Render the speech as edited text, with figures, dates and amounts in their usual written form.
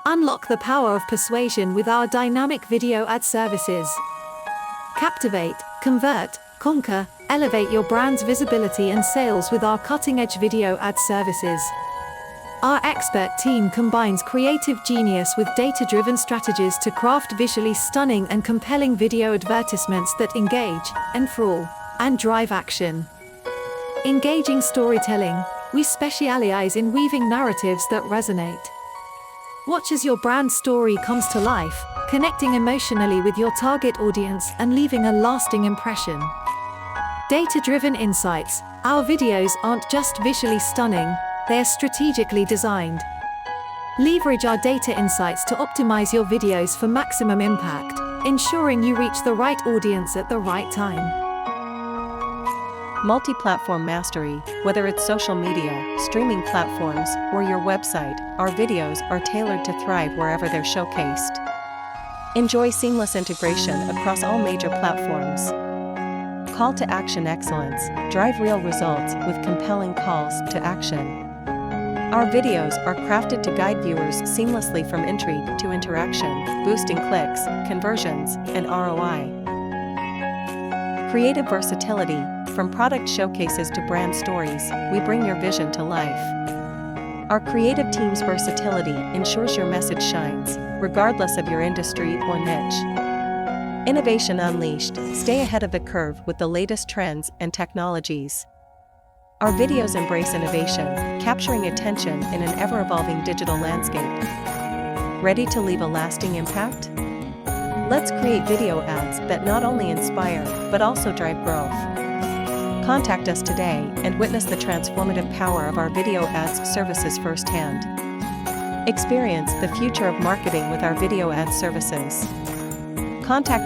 Unlock the power of persuasion with our dynamic video ad services. Captivate, convert, conquer, elevate your brand's visibility and sales with our cutting-edge video ad services. Our expert team combines creative genius with data-driven strategies to craft visually stunning and compelling video advertisements that engage, enthrall, and drive action. Engaging storytelling, we specialize in weaving narratives that resonate. Watch as your brand story comes to life, connecting emotionally with your target audience and leaving a lasting impression. Data-driven insights, our videos aren't just visually stunning, they are strategically designed. Leverage our data insights to optimize your videos for maximum impact, ensuring you reach the right audience at the right time. Multi-platform mastery, whether it's social media, streaming platforms, or your website, our videos are tailored to thrive wherever they're showcased. Enjoy seamless integration across all major platforms. Call to action excellence, drive real results with compelling calls to action. Our videos are crafted to guide viewers seamlessly from intrigue to interaction, boosting clicks, conversions, and ROI. Creative versatility, from product showcases to brand stories, we bring your vision to life. Our creative team's versatility ensures your message shines, regardless of your industry or niche. Innovation unleashed, stay ahead of the curve with the latest trends and technologies. Our videos embrace innovation, capturing attention in an ever-evolving digital landscape. Ready to leave a lasting impact? Let's create video ads that not only inspire, but also drive growth. Contact us today and witness the transformative power of our video ads services firsthand. Experience the future of marketing with our video ad services. Contact